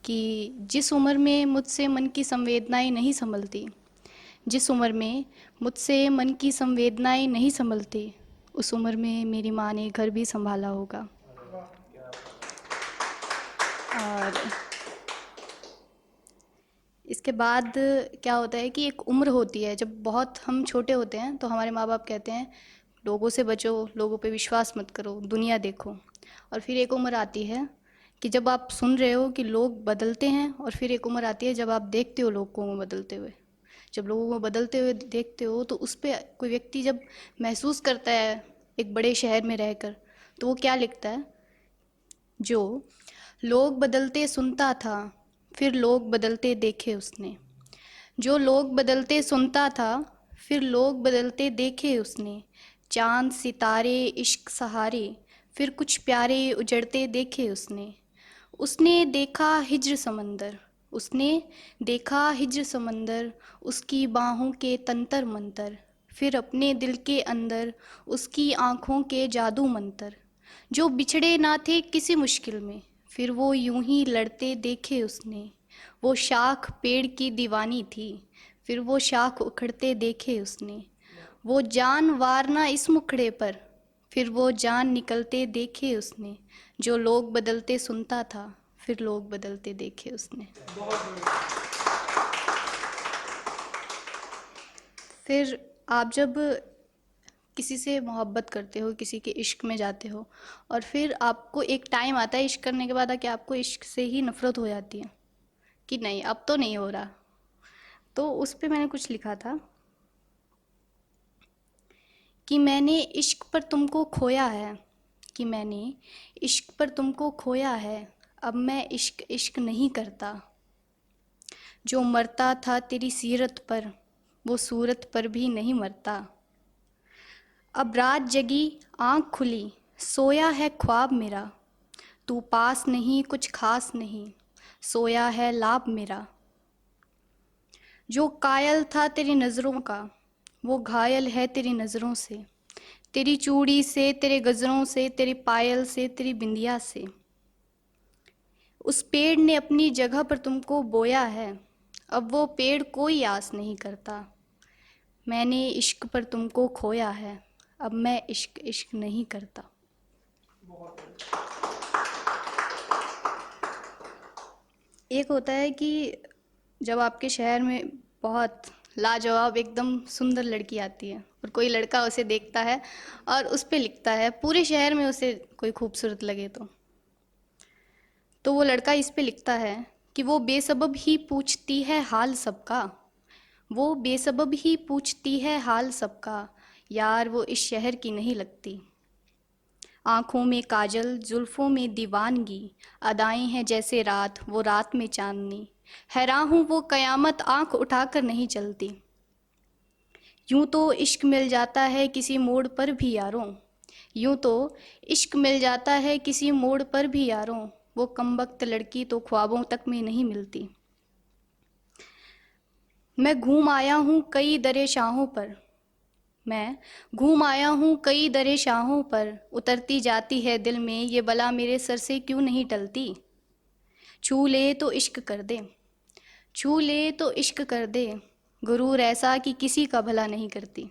कि जिस उम्र में मुझसे मन की संवेदनाएं नहीं संभलती, जिस उम्र में मुझसे मन की संवेदनाएं नहीं संभलती, उस उम्र में मेरी माँ ने घर भी संभाला होगा। और इसके बाद क्या होता है कि एक उम्र होती है, जब बहुत हम छोटे होते हैं तो हमारे माँ बाप कहते हैं लोगों से बचो, लोगों पे विश्वास मत करो, दुनिया देखो। और फिर एक उम्र आती है कि जब आप सुन रहे हो कि लोग बदलते हैं, और फिर एक उम्र आती है जब आप देखते हो लोगों को बदलते हुए। जब लोगों को बदलते हुए देखते हो तो उस पर कोई व्यक्ति जब महसूस करता है एक बड़े शहर में रहकर, तो वो क्या लिखता है, जो लोग बदलते सुनता था, फिर लोग बदलते देखे उसने। जो लोग बदलते सुनता था, फिर लोग बदलते देखे उसने। चांद सितारे इश्क सहारे, फिर कुछ प्यारे उजड़ते देखे उसने। उसने देखा हिज्र समंदर, उसने देखा हिज्र समंदर, उसकी बाहों के तंतर मंतर, फिर अपने दिल के अंदर उसकी आँखों के जादू मंतर। जो बिछड़े ना थे किसी मुश्किल में, फिर वो यूं ही लड़ते देखे उसने। वो शाख पेड़ की दीवानी थी, फिर वो शाख उखड़ते देखे उसने। वो जान वारना इस मुखड़े पर, फिर वो जान निकलते देखे उसने। जो लोग बदलते सुनता था, फिर लोग बदलते देखे उसने। फिर आप जब किसी से मोहब्बत करते हो, किसी के इश्क में जाते हो, और फिर आपको एक टाइम आता है इश्क करने के बाद कि आपको इश्क से ही नफरत हो जाती है कि नहीं अब तो नहीं हो रहा। तो उस पे मैंने कुछ लिखा था कि मैंने इश्क पर तुमको खोया है, कि मैंने इश्क पर तुमको खोया है, अब मैं इश्क इश्क नहीं करता। जो मरता था तेरी सीरत पर, वो सूरत पर भी नहीं मरता। अब रात जगी आँख खुली, सोया है ख्वाब मेरा, तू पास नहीं कुछ खास नहीं, सोया है लाभ मेरा। जो कायल था तेरी नज़रों का, वो घायल है तेरी नज़रों से। तेरी चूड़ी से, तेरे गजरों से, तेरी पायल से, तेरी बिंदिया से। उस पेड़ ने अपनी जगह पर तुमको बोया है, अब वो पेड़ कोई आस नहीं करता। मैंने इश्क पर तुमको खोया है, अब मैं इश्क इश्क नहीं करता। एक होता है कि जब आपके शहर में बहुत लाजवाब एकदम सुंदर लड़की आती है और कोई लड़का उसे देखता है और उस पे लिखता है, पूरे शहर में उसे कोई खूबसूरत लगे तो वो लड़का इस पे लिखता है कि वो बेसबब ही पूछती है हाल सबका, वो बेसबब ही पूछती है हाल सबका, यार वो इस शहर की नहीं लगती। आँखों में काजल, जुल्फ़ों में दीवानगी, अदाएं हैं जैसे रात, वो रात में चांदनी। हैरान हूँ वो क़यामत आँख उठाकर नहीं चलती। यूं तो इश्क मिल जाता है किसी मोड़ पर भी यारों, यूं तो इश्क मिल जाता है किसी मोड़ पर भी यारों, वो कमबख्त लड़की तो ख्वाबों तक में नहीं मिलती। मैं घूम आया हूँ कई दरे शाहों पर, मैं घूम आया हूँ कई दरे शाहों पर, उतरती जाती है दिल में ये बला मेरे सर से क्यों नहीं टलती। छू ले तो इश्क कर दे, छू ले तो इश्क कर दे, गुरूर ऐसा कि किसी का भला नहीं करती।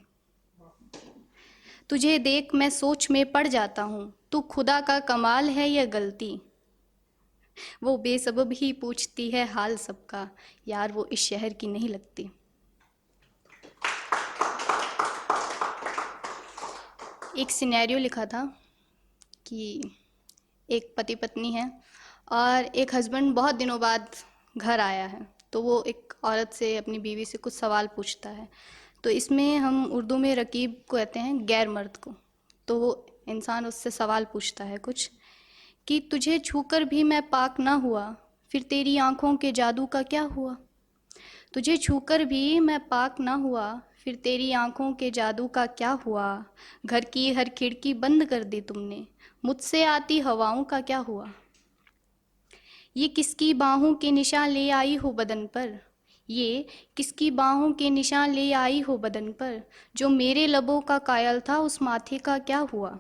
तुझे देख मैं सोच में पड़ जाता हूँ, तू खुदा का कमाल है या गलती। वो बेसबब ही पूछती है हाल सबका, यार वो इस शहर की नहीं लगती। एक सिनेरियो लिखा था कि एक पति पत्नी है और एक हस्बैंड बहुत दिनों बाद घर आया है, तो वो एक औरत से, अपनी बीवी से कुछ सवाल पूछता है। तो इसमें हम उर्दू में रकीब को कहते हैं, गैर मर्द को। तो वो इंसान उससे सवाल पूछता है कुछ कि तुझे छूकर भी मैं पाक ना हुआ, फिर तेरी आंखों के जादू का क्या हुआ। तुझे छूकर भी मैं पाक ना हुआ, फिर तेरी आंखों के जादू का क्या हुआ। घर की हर खिड़की बंद कर दी तुमने, मुझसे आती हवाओं का क्या हुआ। ये किसकी बाहों के निशान ले आई हो बदन पर, ये किसकी बाहों के निशान ले आई हो बदन पर। जो मेरे लबों का कायल था उस माथे का क्या हुआ।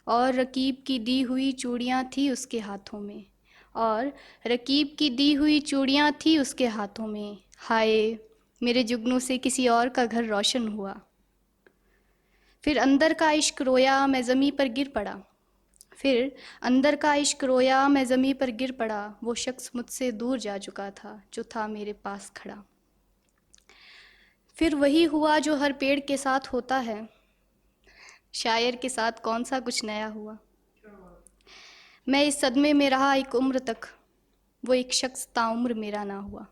और रकीब की दी हुई चूड़ियाँ थी उसके हाथों में, और रकीब की दी हुई चूड़ियाँ थी उसके हाथों में, हाय मेरे जुगनू से किसी और का घर रोशन हुआ। फिर अंदर का इश्क रोया, मैं ज़मीं पर गिर पड़ा। फिर अंदर का इश्क रोया, मैं ज़मीं पर गिर पड़ा। वो शख्स मुझसे दूर जा चुका था जो था मेरे पास खड़ा। फिर वही हुआ जो हर पेड़ के साथ होता है, शायर के साथ कौन सा कुछ नया हुआ। मैं इस सदमे में रहा एक उम्र तक, वो एक शख्स ताउम्र मेरा ना हुआ।